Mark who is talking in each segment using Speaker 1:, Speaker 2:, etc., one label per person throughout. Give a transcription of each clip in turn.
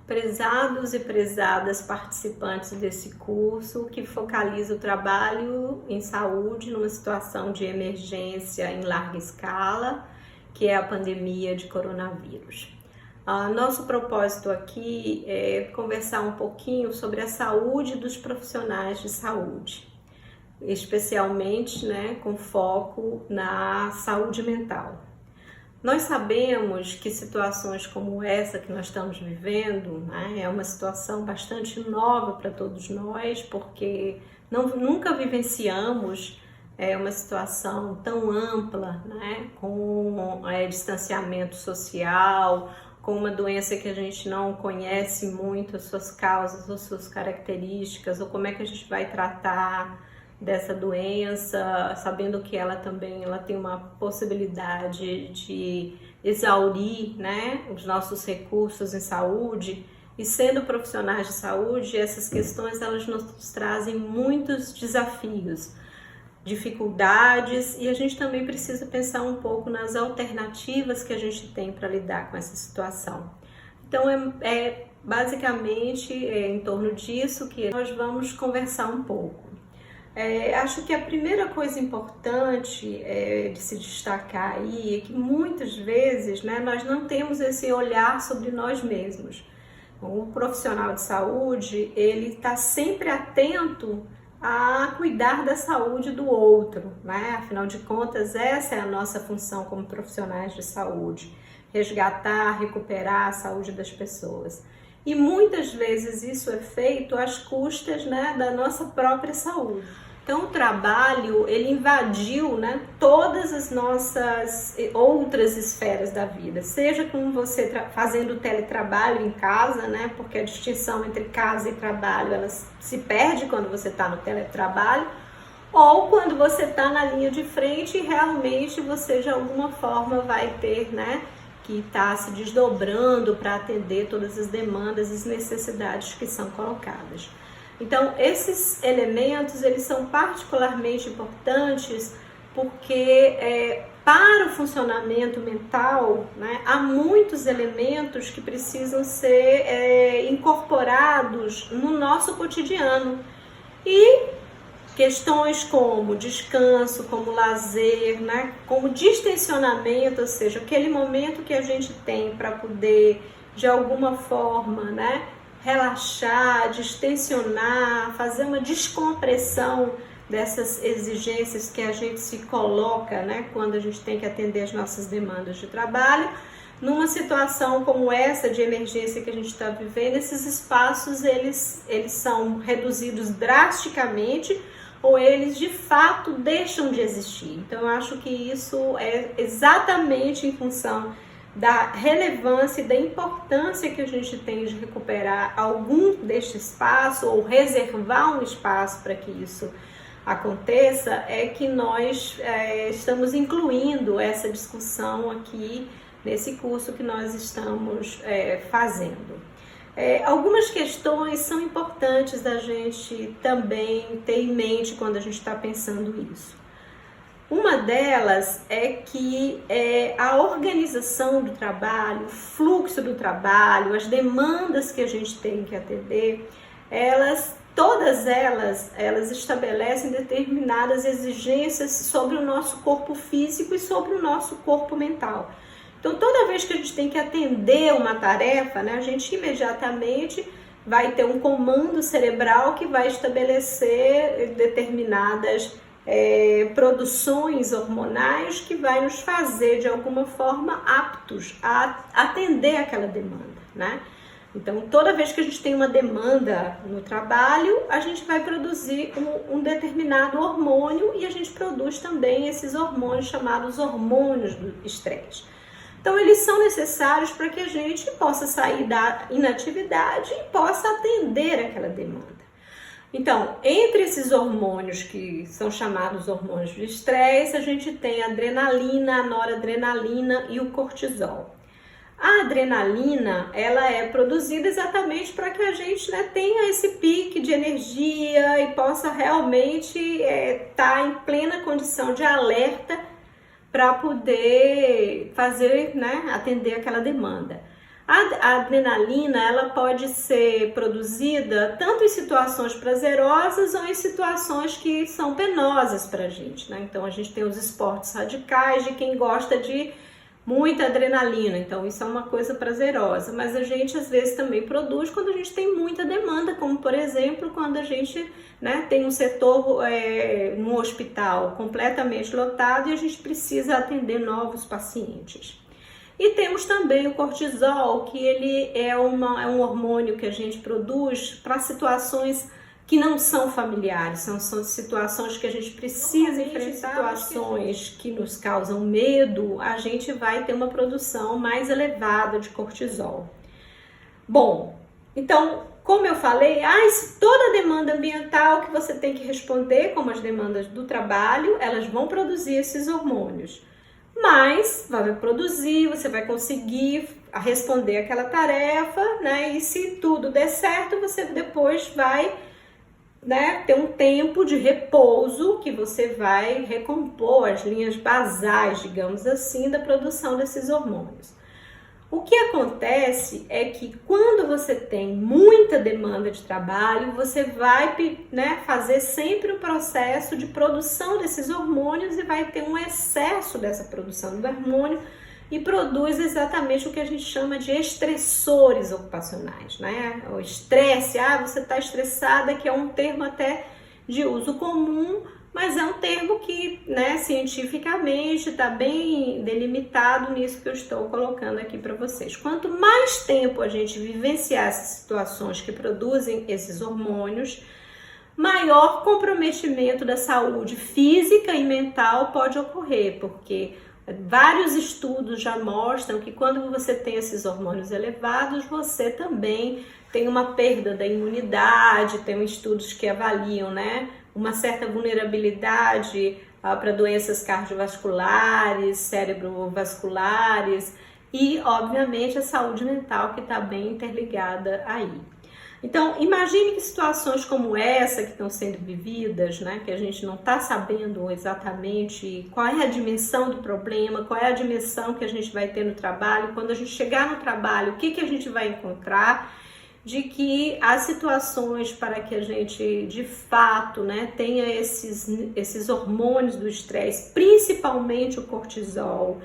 Speaker 1: Prezados e prezadas participantes desse curso que focaliza o trabalho em saúde numa situação de emergência em larga escala, que é a pandemia de coronavírus. Nosso propósito aqui é conversar um pouquinho sobre a saúde dos profissionais de saúde, especialmente, com foco na saúde mental. Nós sabemos que situações como essa que nós estamos vivendo, é uma situação bastante nova para todos nós, porque nunca vivenciamos uma situação tão ampla, com distanciamento social, com uma doença que a gente não conhece muito as suas causas, as suas características, ou como é que a gente vai tratar dessa doença, sabendo que ela tem uma possibilidade de exaurir, os nossos recursos em saúde. E sendo profissionais de saúde, essas questões elas nos trazem muitos desafios, dificuldades, e a gente também precisa pensar um pouco nas alternativas que a gente tem para lidar com essa situação. Então basicamente em torno disso que nós vamos conversar um pouco. Acho que a primeira coisa importante de se destacar aí é que muitas vezes nós não temos esse olhar sobre nós mesmos. O profissional de saúde, ele está sempre atento a cuidar da saúde do outro, Afinal de contas, essa é a nossa função como profissionais de saúde, resgatar, recuperar a saúde das pessoas. E muitas vezes isso é feito às custas da nossa própria saúde. Então o trabalho, ele invadiu todas as nossas outras esferas da vida, seja com você fazendo teletrabalho em casa, porque a distinção entre casa e trabalho ela se perde quando você está no teletrabalho, ou quando você está na linha de frente e realmente você de alguma forma vai ter que está se desdobrando para atender todas as demandas e as necessidades que são colocadas. Então, esses elementos, eles são particularmente importantes porque para o funcionamento mental, há muitos elementos que precisam ser incorporados no nosso cotidiano. E questões como descanso, como lazer, como distensionamento, ou seja, aquele momento que a gente tem para poder, de alguma forma, relaxar, distensionar, fazer uma descompressão dessas exigências que a gente se coloca, quando a gente tem que atender as nossas demandas de trabalho. Numa situação como essa de emergência que a gente está vivendo, esses espaços eles são reduzidos drasticamente ou eles de fato deixam de existir. Então eu acho que isso é exatamente em função da relevância e da importância que a gente tem de recuperar algum deste espaço ou reservar um espaço para que isso aconteça, é que nós estamos incluindo essa discussão aqui nesse curso que nós estamos fazendo. Algumas questões são importantes da gente também ter em mente quando a gente está pensando isso. Uma delas é que a organização do trabalho, o fluxo do trabalho, as demandas que a gente tem que atender, todas elas estabelecem determinadas exigências sobre o nosso corpo físico e sobre o nosso corpo mental. Então, toda vez que a gente tem que atender uma tarefa, a gente imediatamente vai ter um comando cerebral que vai estabelecer determinadas produções hormonais que vai nos fazer de alguma forma aptos a atender aquela demanda, Então, toda vez que a gente tem uma demanda no trabalho, a gente vai produzir um determinado hormônio e a gente produz também esses hormônios chamados hormônios do estresse. Então, eles são necessários para que a gente possa sair da inatividade e possa atender aquela demanda. Então, entre esses hormônios que são chamados hormônios de estresse, a gente tem a adrenalina, a noradrenalina e o cortisol. A adrenalina, ela é produzida exatamente para que a gente tenha esse pique de energia e possa realmente estar em plena condição de alerta para poder fazer, atender aquela demanda. A adrenalina, ela pode ser produzida tanto em situações prazerosas ou em situações que são penosas para a gente, né? Então, a gente tem os esportes radicais de quem gosta de muita adrenalina, então isso é uma coisa prazerosa, mas a gente às vezes também produz quando a gente tem muita demanda, como por exemplo, quando a gente, né, tem um setor no hospital completamente lotado e a gente precisa atender novos pacientes. E temos também o cortisol, que ele é um hormônio que a gente produz para situações que não são familiares, são situações que a gente precisa enfrentar, situações que nos causam medo, a gente vai ter uma produção mais elevada de cortisol. Bom, então, como eu falei, toda demanda ambiental que você tem que responder, como as demandas do trabalho, elas vão produzir esses hormônios. Mas vai produzir, você vai conseguir responder aquela tarefa, né? E se tudo der certo, você depois vai, né, ter um tempo de repouso que você vai recompor as linhas basais, digamos assim, da produção desses hormônios. O que acontece é que quando você tem muita demanda de trabalho, você vai, né, fazer sempre o processo de produção desses hormônios e vai ter um excesso dessa produção do hormônio e produz exatamente o que a gente chama de estressores ocupacionais, né? O estresse, você está estressada, que é um termo até de uso comum, mas é um termo que, né, cientificamente está bem delimitado nisso que eu estou colocando aqui para vocês. Quanto mais tempo a gente vivenciar essas situações que produzem esses hormônios, maior comprometimento da saúde física e mental pode ocorrer, porque vários estudos já mostram que quando você tem esses hormônios elevados, você também tem uma perda da imunidade, tem estudos que avaliam, né, uma certa vulnerabilidade para doenças cardiovasculares, cerebrovasculares e, obviamente, a saúde mental que está bem interligada aí. Então, imagine que situações como essa que estão sendo vividas, né, que a gente não está sabendo exatamente qual é a dimensão do problema, qual é a dimensão que a gente vai ter no trabalho, quando a gente chegar no trabalho, o que a gente vai encontrar, de que as situações para que a gente, de fato, né, tenha esses hormônios do estresse, principalmente o cortisol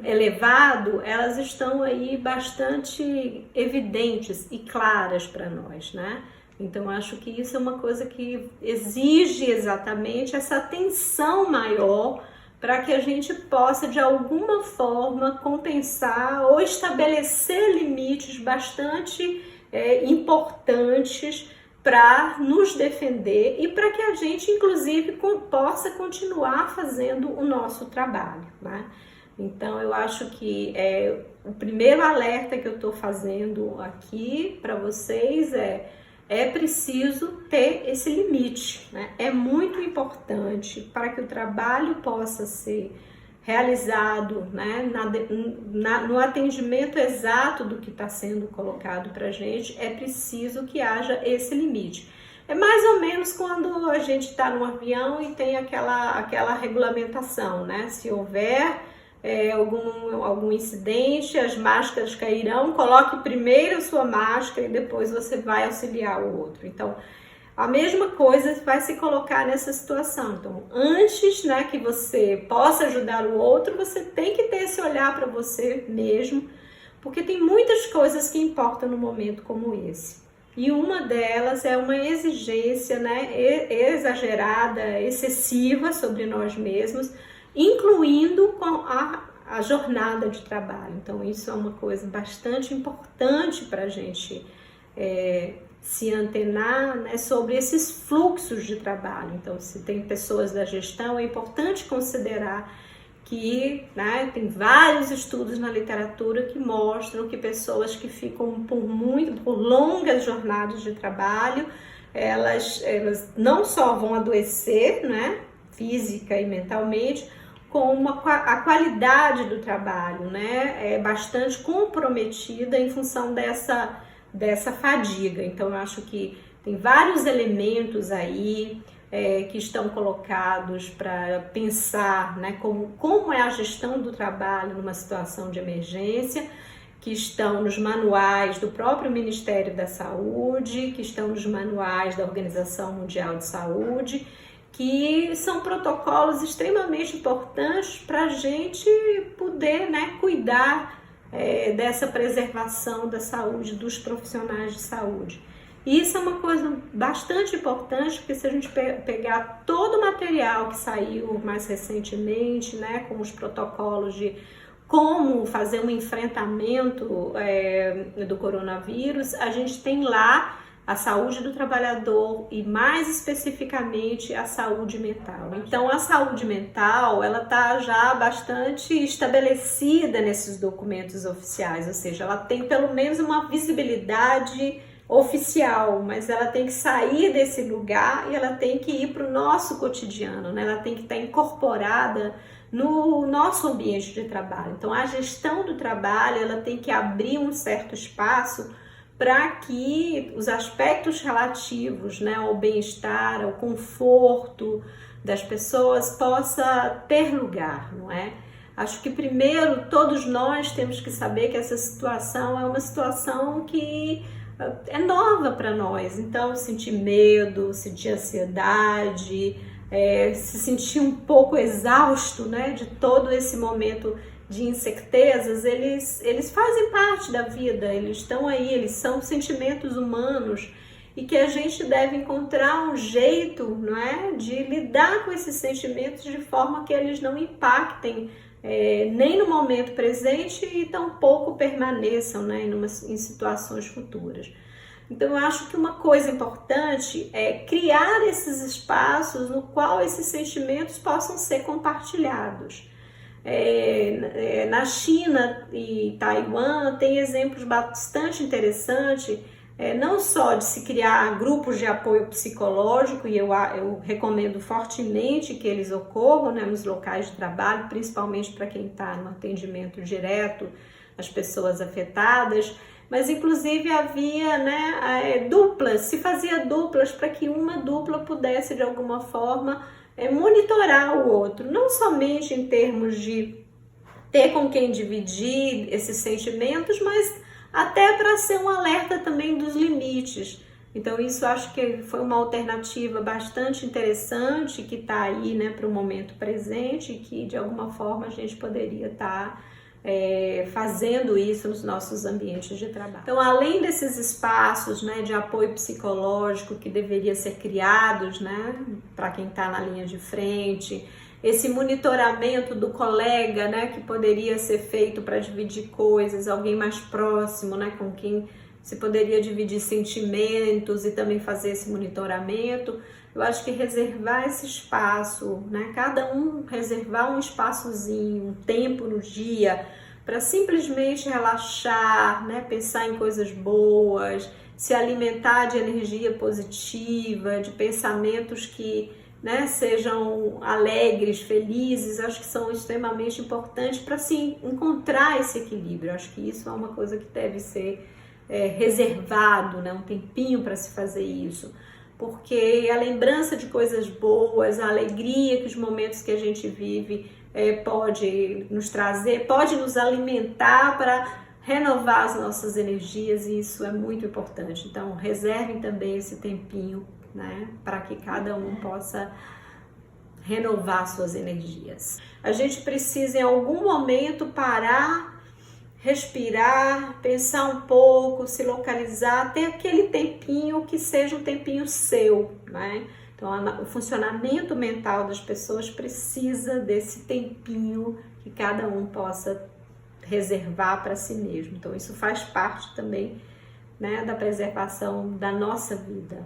Speaker 1: elevado, elas estão aí bastante evidentes e claras para nós, né? Então, acho que isso é uma coisa que exige exatamente essa atenção maior para que a gente possa, de alguma forma, compensar ou estabelecer limites bastante importantes para nos defender e para que a gente, inclusive, possa continuar fazendo o nosso trabalho, né? Então, eu acho que o primeiro alerta que eu estou fazendo aqui para vocês é preciso ter esse limite, né? É muito importante para que o trabalho possa ser realizado, né, no atendimento exato do que está sendo colocado para a gente, é preciso que haja esse limite. É mais ou menos quando a gente está num avião e tem aquela regulamentação, né? Se houver algum incidente, as máscaras cairão, coloque primeiro a sua máscara e depois você vai auxiliar o outro. Então, a mesma coisa vai se colocar nessa situação. Então, antes, né, que você possa ajudar o outro, você tem que ter esse olhar para você mesmo, porque tem muitas coisas que importam no momento como esse. E uma delas é uma exigência, né, exagerada, excessiva sobre nós mesmos, incluindo com a jornada de trabalho. Então, isso é uma coisa bastante importante para a gente se antenar, né, sobre esses fluxos de trabalho. Então, se tem pessoas da gestão, é importante considerar que, né, tem vários estudos na literatura que mostram que pessoas que ficam por longas jornadas de trabalho, elas não só vão adoecer, né, física e mentalmente, como a qualidade do trabalho, né, é bastante comprometida em função dessa fadiga. Então, eu acho que tem vários elementos aí que estão colocados para pensar, né, como é a gestão do trabalho numa situação de emergência, que estão nos manuais do próprio Ministério da Saúde, que estão nos manuais da Organização Mundial de Saúde, que são protocolos extremamente importantes para a gente poder, né, cuidar dessa preservação da saúde dos profissionais de saúde. E isso é uma coisa bastante importante, porque se a gente pegar todo o material que saiu mais recentemente, né, com os protocolos de como fazer um enfrentamento do coronavírus, a gente tem lá a saúde do trabalhador e mais especificamente a saúde mental. Então a saúde mental, ela está já bastante estabelecida nesses documentos oficiais, ou seja, ela tem pelo menos uma visibilidade oficial, mas ela tem que sair desse lugar e ela tem que ir para o nosso cotidiano, né? Ela tem que estar incorporada no nosso ambiente de trabalho. Então a gestão do trabalho, ela tem que abrir um certo espaço para que os aspectos relativos, né, ao bem-estar, ao conforto das pessoas possa ter lugar, não é? Acho que primeiro todos nós temos que saber que essa situação é uma situação que é nova para nós, então sentir medo, sentir ansiedade, se sentir um pouco exausto, né, de todo esse momento de incertezas, eles fazem parte da vida, eles estão aí, eles são sentimentos humanos e que a gente deve encontrar um jeito, não é, de lidar com esses sentimentos de forma que eles não impactem nem no momento presente e tampouco permaneçam, né, em situações futuras. Então eu acho que uma coisa importante é criar esses espaços no qual esses sentimentos possam ser compartilhados. Na China e Taiwan tem exemplos bastante interessantes, não só de se criar grupos de apoio psicológico, e eu recomendo fortemente que eles ocorram, né, nos locais de trabalho, principalmente para quem está no atendimento direto às pessoas afetadas, mas inclusive havia, né, duplas, se fazia duplas para que uma dupla pudesse de alguma forma monitorar o outro, não somente em termos de ter com quem dividir esses sentimentos, mas até para ser um alerta também dos limites. Então isso acho que foi uma alternativa bastante interessante que está aí, né, para o momento presente e que de alguma forma a gente poderia estar fazendo isso nos nossos ambientes de trabalho. Então, além desses espaços, né, de apoio psicológico que deveria ser criados, né, para quem está na linha de frente, esse monitoramento do colega, né, que poderia ser feito para dividir coisas, alguém mais próximo, né, com quem se poderia dividir sentimentos e também fazer esse monitoramento. Eu acho que reservar esse espaço, né, cada um reservar um espaçozinho, um tempo no dia para simplesmente relaxar, né, pensar em coisas boas, se alimentar de energia positiva, de pensamentos que, né, sejam alegres, felizes, acho que são extremamente importantes para se encontrar esse equilíbrio. Acho que isso é uma coisa que deve ser reservado, né, um tempinho para se fazer isso, porque a lembrança de coisas boas, a alegria que os momentos que a gente vive pode nos trazer, pode nos alimentar para renovar as nossas energias, e isso é muito importante. Então reservem também esse tempinho, né, para que cada um possa renovar suas energias. A gente precisa em algum momento parar, respirar, pensar um pouco, se localizar, ter aquele tempinho que seja um tempinho seu, né? Então, o funcionamento mental das pessoas precisa desse tempinho que cada um possa reservar para si mesmo. Então, isso faz parte também, né, da preservação da nossa vida.